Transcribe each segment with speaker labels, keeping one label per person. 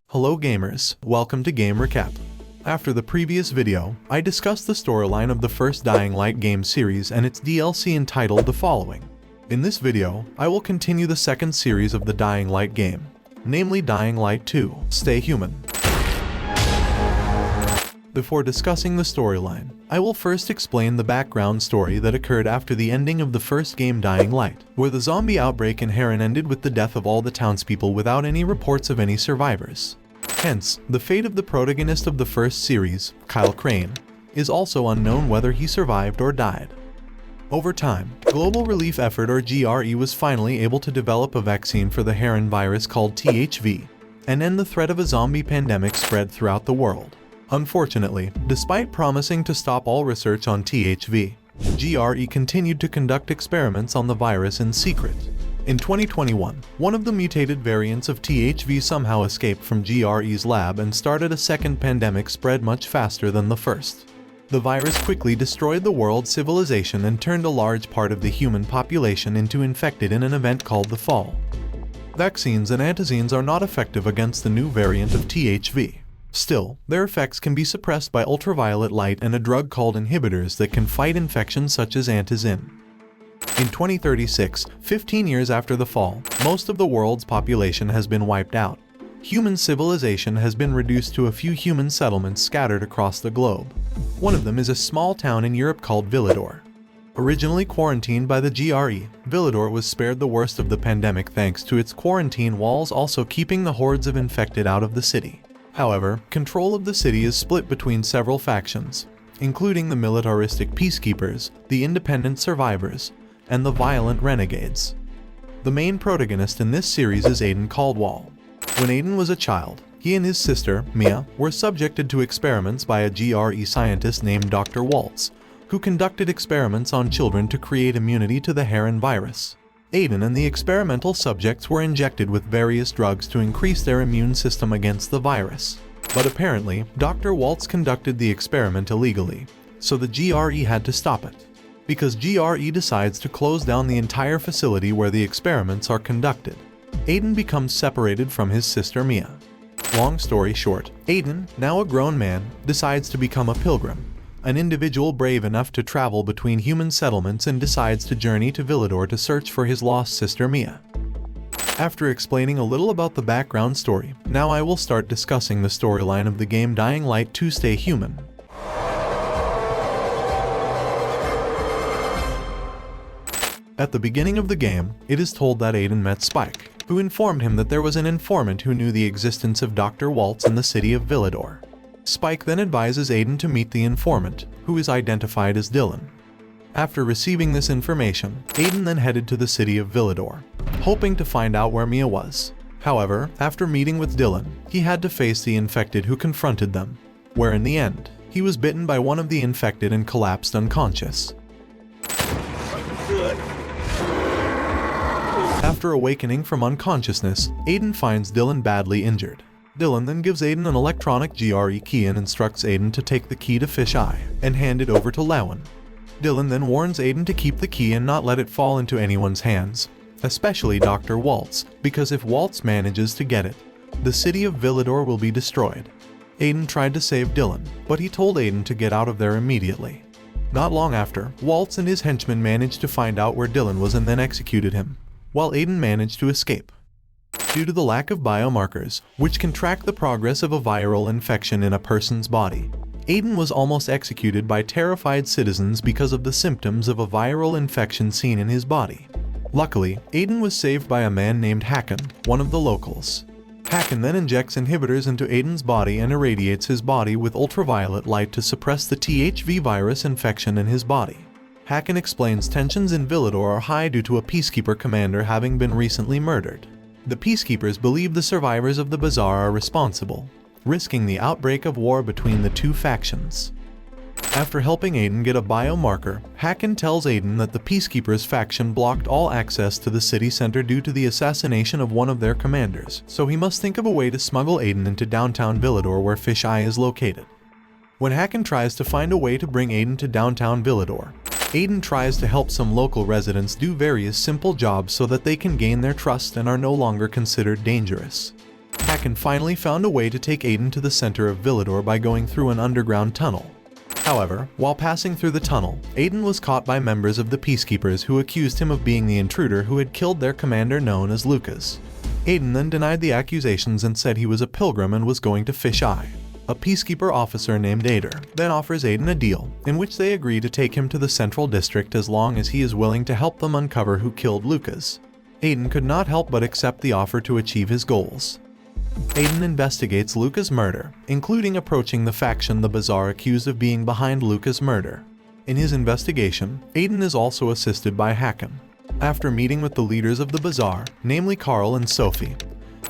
Speaker 1: Hello gamers, welcome to Game Recap. After the previous video, I discussed the storyline of the first Dying Light game series and its DLC entitled the following. In this video, I will continue the second series of the Dying Light game, namely Dying Light 2, Stay Human. Before discussing the storyline, I will first explain the background story that occurred after the ending of the first game Dying Light, where the zombie outbreak in Heron ended with the death of all the townspeople without any reports of any survivors. Hence, the fate of the protagonist of the first series, Kyle Crane, is also unknown whether he survived or died. Over time, Global Relief Effort or GRE was finally able to develop a vaccine for the Heron virus called THV, and end the threat of a zombie pandemic spread throughout the world. Unfortunately, despite promising to stop all research on THV, GRE continued to conduct experiments on the virus in secret. In 2021, one of the mutated variants of THV somehow escaped from GRE's lab and started a second pandemic spread much faster than the first. The virus quickly destroyed the world's civilization and turned a large part of the human population into infected in an event called the Fall. Vaccines and antizines are not effective against the new variant of THV. Still, their effects can be suppressed by ultraviolet light and a drug called inhibitors that can fight infections such as antizin. In 2036, 15 years after the Fall, most of the world's population has been wiped out. Human civilization has been reduced to a few human settlements scattered across the globe. One of them is a small town in Europe called Villedor. Originally quarantined by the GRE, Villedor was spared the worst of the pandemic thanks to its quarantine walls also keeping the hordes of infected out of the city. However, control of the city is split between several factions, including the militaristic peacekeepers, the independent survivors, and the violent renegades. The main protagonist in this series is Aiden Caldwell. When Aiden was a child, he and his sister, Mia, were subjected to experiments by a GRE scientist named Dr. Waltz, who conducted experiments on children to create immunity to the Heron virus. Aiden and the experimental subjects were injected with various drugs to increase their immune system against the virus. But apparently, Dr. Waltz conducted the experiment illegally, so the GRE had to stop it. Because GRE decides to close down the entire facility where the experiments are conducted, Aiden becomes separated from his sister Mia. Long story short, Aiden, now a grown man, decides to become a pilgrim, an individual brave enough to travel between human settlements and decides to journey to Villedor to search for his lost sister Mia. After explaining a little about the background story, now I will start discussing the storyline of the game Dying Light 2 Stay Human. At the beginning of the game, it is told that Aiden met Spike, who informed him that there was an informant who knew the existence of Dr. Waltz in the city of Villedor. Spike then advises Aiden to meet the informant, who is identified as Dylan. After receiving this information, Aiden then headed to the city of Villedor, hoping to find out where Mia was. However, after meeting with Dylan, he had to face the infected who confronted them, where in the end, he was bitten by one of the infected and collapsed unconscious. After awakening from unconsciousness, Aiden finds Dylan badly injured. Dylan then gives Aiden an electronic GRE key and instructs Aiden to take the key to Fish Eye and hand it over to Lowen. Dylan then warns Aiden to keep the key and not let it fall into anyone's hands, especially Dr. Waltz, because if Waltz manages to get it, the city of Villedor will be destroyed. Aiden tried to save Dylan, but he told Aiden to get out of there immediately. Not long after, Waltz and his henchmen managed to find out where Dylan was and then executed him, while Aiden managed to escape. Due to the lack of biomarkers, which can track the progress of a viral infection in a person's body, Aiden was almost executed by terrified citizens because of the symptoms of a viral infection seen in his body. Luckily, Aiden was saved by a man named Hacken, one of the locals. Hacken then injects inhibitors into Aiden's body and irradiates his body with ultraviolet light to suppress the THV virus infection in his body. Hacken explains tensions in Villedor are high due to a peacekeeper commander having been recently murdered. The peacekeepers believe the survivors of the bazaar are responsible, risking the outbreak of war between the two factions. After helping Aiden get a biomarker, Hacken tells Aiden that the peacekeepers faction blocked all access to the city center due to the assassination of one of their commanders, so he must think of a way to smuggle Aiden into downtown Villedor where Fish Eye is located. When Hacken tries to find a way to bring Aiden to downtown Villedor, Aiden tries to help some local residents do various simple jobs so that they can gain their trust and are no longer considered dangerous. Hacken finally found a way to take Aiden to the center of Villador by going through an underground tunnel. However, while passing through the tunnel, Aiden was caught by members of the Peacekeepers who accused him of being the intruder who had killed their commander known as Lucas. Aiden then denied the accusations and said he was a pilgrim and was going to Fish Eye. A Peacekeeper officer named Ader then offers Aiden a deal, in which they agree to take him to the Central District as long as he is willing to help them uncover who killed Lucas. Aiden could not help but accept the offer to achieve his goals. Aiden investigates Lucas' murder, including approaching the faction the Bazaar accused of being behind Lucas' murder. In his investigation, Aiden is also assisted by Hacken. After meeting with the leaders of the Bazaar, namely Carl and Sophie,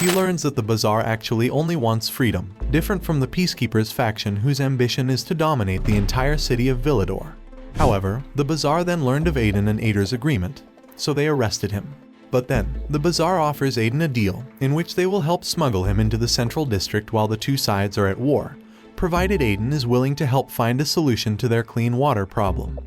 Speaker 1: he learns that the Bazaar actually only wants freedom, different from the Peacekeepers faction whose ambition is to dominate the entire city of Villador. However, the Bazaar then learned of Aiden and Ader's agreement, so they arrested him. But then, the Bazaar offers Aiden a deal, in which they will help smuggle him into the Central District while the two sides are at war, provided Aiden is willing to help find a solution to their clean water problem.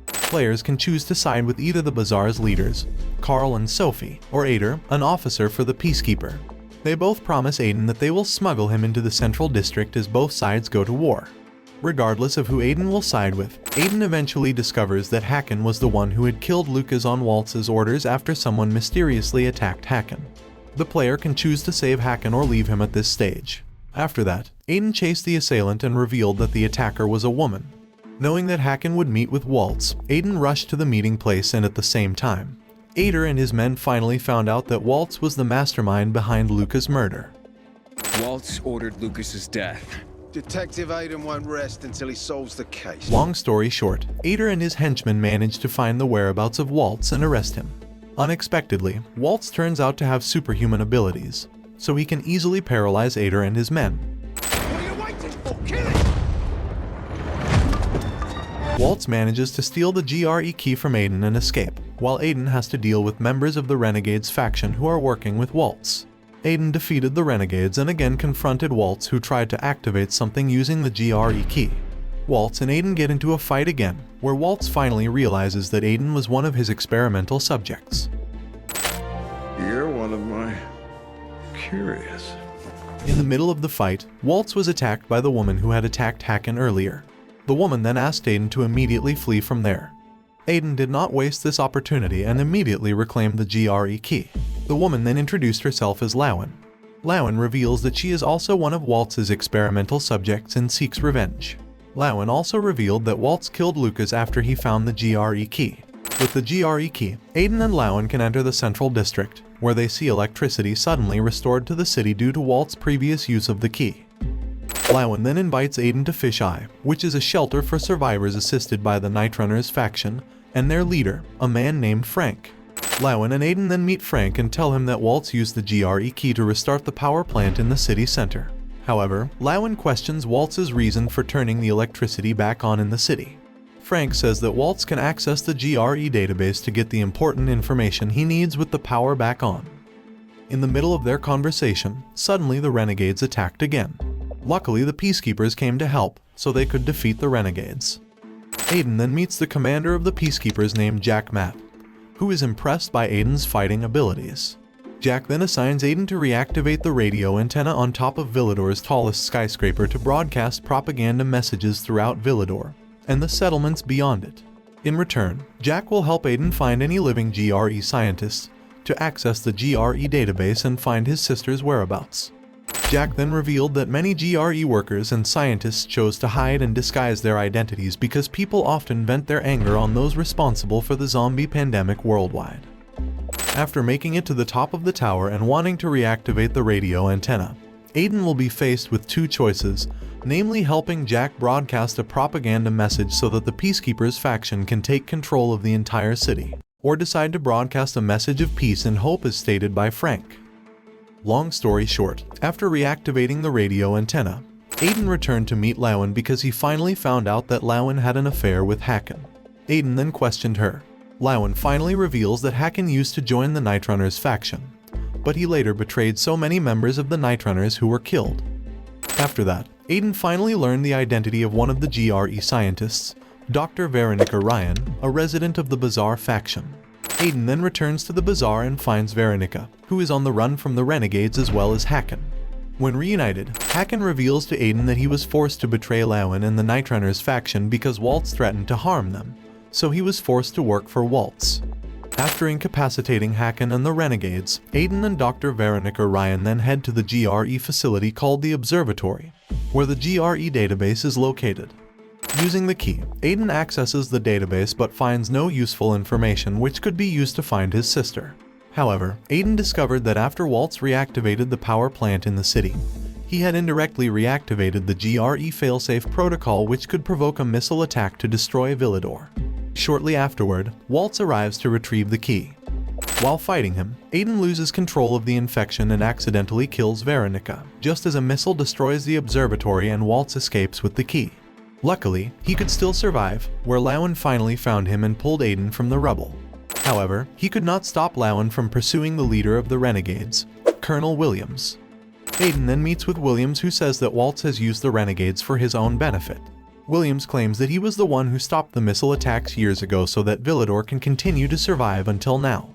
Speaker 1: Players can choose to side with either the Bazaar's leaders, Carl and Sophie, or Ader, an officer for the Peacekeeper. They both promise Aiden that they will smuggle him into the Central District as both sides go to war. Regardless of who Aiden will side with, Aiden eventually discovers that Hacken was the one who had killed Lucas on Waltz's orders after someone mysteriously attacked Hacken. The player can choose to save Hacken or leave him at this stage. After that, Aiden chased the assailant and revealed that the attacker was a woman. Knowing that Hacken would meet with Waltz, Aiden rushed to the meeting place and at the same time, Ader and his men finally found out that Waltz was the mastermind behind Lucas' murder.
Speaker 2: Waltz ordered Lucas's death.
Speaker 3: Detective Aiden won't rest until he solves the case.
Speaker 1: Long story short, Ader and his henchmen managed to find the whereabouts of Waltz and arrest him. Unexpectedly, Waltz turns out to have superhuman abilities, so he can easily paralyze Ader and his men.
Speaker 3: What are you waiting for? Kill him!
Speaker 1: Waltz manages to steal the GRE key from Aiden and escape, while Aiden has to deal with members of the Renegades faction who are working with Waltz. Aiden defeated the Renegades and again confronted Waltz, who tried to activate something using the GRE key. Waltz and Aiden get into a fight again, where Waltz finally realizes that Aiden was one of his experimental subjects.
Speaker 4: You're one of my curious.
Speaker 1: In the middle of the fight, Waltz was attacked by the woman who had attacked Hacken earlier. The woman then asked Aiden to immediately flee from there. Aiden did not waste this opportunity and immediately reclaimed the GRE key. The woman then introduced herself as Lowen. Lowen reveals that she is also one of Waltz's experimental subjects and seeks revenge. Lowen also revealed that Waltz killed Lucas after he found the GRE key. With the GRE key, Aiden and Lowen can enter the Central District, where they see electricity suddenly restored to the city due to Waltz's previous use of the key. Lowen then invites Aiden to Fish Eye, which is a shelter for survivors assisted by the Night Runners faction and their leader, a man named Frank. Lowen and Aiden then meet Frank and tell him that Waltz used the GRE key to restart the power plant in the city center. However, Lowen questions Waltz's reason for turning the electricity back on in the city. Frank says that Waltz can access the GRE database to get the important information he needs with the power back on. In the middle of their conversation, suddenly the Renegades attacked again. Luckily, the Peacekeepers came to help, so they could defeat the Renegades. Aiden then meets the commander of the Peacekeepers named Jack Matt, who is impressed by Aiden's fighting abilities. Jack then assigns Aiden to reactivate the radio antenna on top of Villador's tallest skyscraper to broadcast propaganda messages throughout Villador and the settlements beyond it. In return, Jack will help Aiden find any living GRE scientists to access the GRE database and find his sister's whereabouts. Jack then revealed that many GRE workers and scientists chose to hide and disguise their identities because people often vent their anger on those responsible for the zombie pandemic worldwide. After making it to the top of the tower and wanting to reactivate the radio antenna, Aiden will be faced with two choices, namely helping Jack broadcast a propaganda message so that the Peacekeepers faction can take control of the entire city, or decide to broadcast a message of peace and hope as stated by Frank. Long story short, after reactivating the radio antenna, Aiden returned to meet Lowen because he finally found out that Lowen had an affair with Hacken. Aiden then questioned her. Lowen finally reveals that Hacken used to join the Night Runners faction, but he later betrayed so many members of the Night Runners who were killed. After that, Aiden finally learned the identity of one of the GRE scientists, Dr. Veronica Ryan, a resident of the Bazaar faction. Aiden then returns to the Bazaar and finds Veronica, who is on the run from the renegades as well as Hakan. When reunited, Hakan reveals to Aiden that he was forced to betray Lauwen and the Night Runners faction because Waltz threatened to harm them, so he was forced to work for Waltz. After incapacitating Hakan and the renegades, Aiden and Dr. Veronica Ryan then head to the GRE facility called the Observatory, where the GRE database is located. Using the key, Aiden accesses the database but finds no useful information which could be used to find his sister. However, Aiden discovered that after Waltz reactivated the power plant in the city, he had indirectly reactivated the GRE failsafe protocol which could provoke a missile attack to destroy Villador. Shortly afterward, Waltz arrives to retrieve the key. While fighting him, Aiden loses control of the infection and accidentally kills Veronica, just as a missile destroys the observatory and Waltz escapes with the key. Luckily, he could still survive, where Lauwen finally found him and pulled Aiden from the rubble. However, he could not stop Lauwen from pursuing the leader of the renegades, Colonel Williams. Aiden then meets with Williams, who says that Waltz has used the renegades for his own benefit. Williams claims that he was the one who stopped the missile attacks years ago so that Villador can continue to survive until now.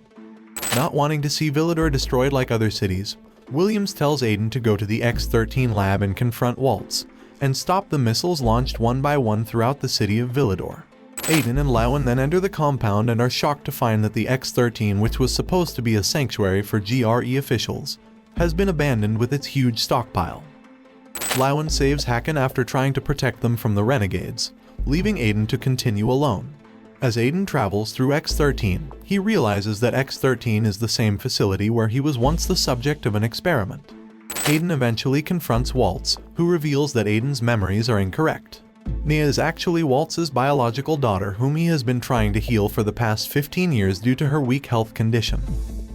Speaker 1: Not wanting to see Villador destroyed like other cities, Williams tells Aiden to go to the X-13 lab and confront Waltz, and stop the missiles launched one by one throughout the city of Villador. Aiden and Lauwen then enter the compound and are shocked to find that the X-13, which was supposed to be a sanctuary for GRE officials, has been abandoned with its huge stockpile. Lauwen saves Hakan after trying to protect them from the renegades, leaving Aiden to continue alone. As Aiden travels through X-13, he realizes that X-13 is the same facility where he was once the subject of an experiment. Aiden eventually confronts Waltz, who reveals that Aiden's memories are incorrect. Mia is actually Waltz's biological daughter, whom he has been trying to heal for the past 15 years due to her weak health condition.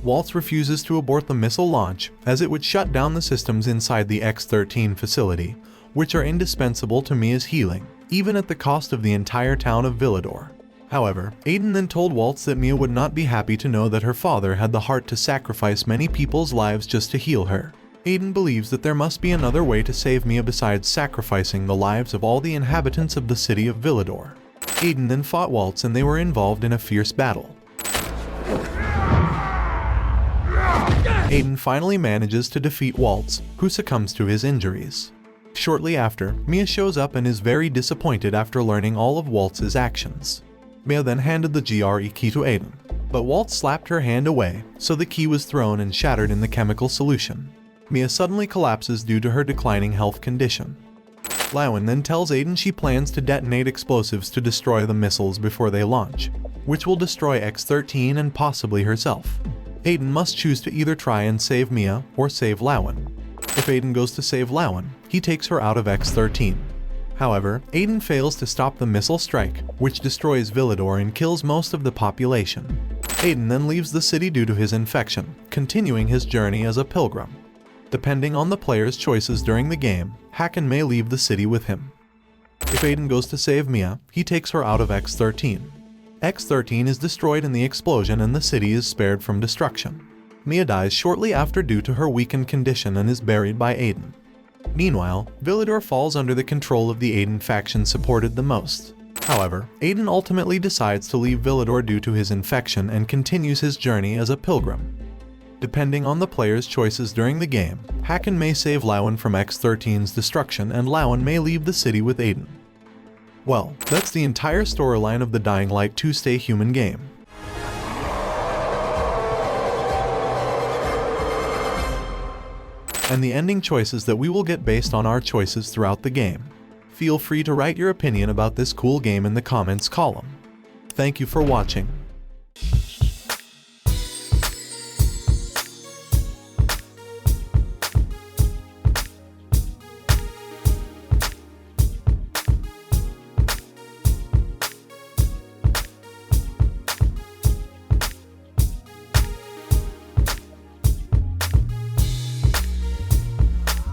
Speaker 1: Waltz refuses to abort the missile launch, as it would shut down the systems inside the X-13 facility, which are indispensable to Mia's healing, even at the cost of the entire town of Villador. However, Aiden then told Waltz that Mia would not be happy to know that her father had the heart to sacrifice many people's lives just to heal her. Aiden believes that there must be another way to save Mia besides sacrificing the lives of all the inhabitants of the city of Villador. Aiden then fought Waltz and they were involved in a fierce battle. Aiden finally manages to defeat Waltz, who succumbs to his injuries. Shortly after, Mia shows up and is very disappointed after learning all of Waltz's actions. Mia then handed the GRE key to Aiden, but Waltz slapped her hand away, so the key was thrown and shattered in the chemical solution. Mia suddenly collapses due to her declining health condition. Lauwen then tells Aiden she plans to detonate explosives to destroy the missiles before they launch, which will destroy X-13 and possibly herself. Aiden must choose to either try and save Mia or save Lauwen. If Aiden goes to save Lauwen, he takes her out of X-13. However, Aiden fails to stop the missile strike, which destroys Villador and kills most of the population. Aiden then leaves the city due to his infection, continuing his journey as a pilgrim. Depending on the player's choices during the game, Hakan may leave the city with him. If Aiden goes to save Mia, he takes her out of X-13. X-13 is destroyed in the explosion and the city is spared from destruction. Mia dies shortly after due to her weakened condition and is buried by Aiden. Meanwhile, Villador falls under the control of the Aiden faction supported the most. However, Aiden ultimately decides to leave Villador due to his infection and continues his journey as a pilgrim. Depending on the player's choices during the game, Hakan may save Lauwen from X-13's destruction and Lauwen may leave the city with Aiden. Well, that's the entire storyline of the Dying Light 2 Stay Human game. And the ending choices that we will get based on our choices throughout the game. Feel free to write your opinion about this cool game in the comments column. Thank you for watching.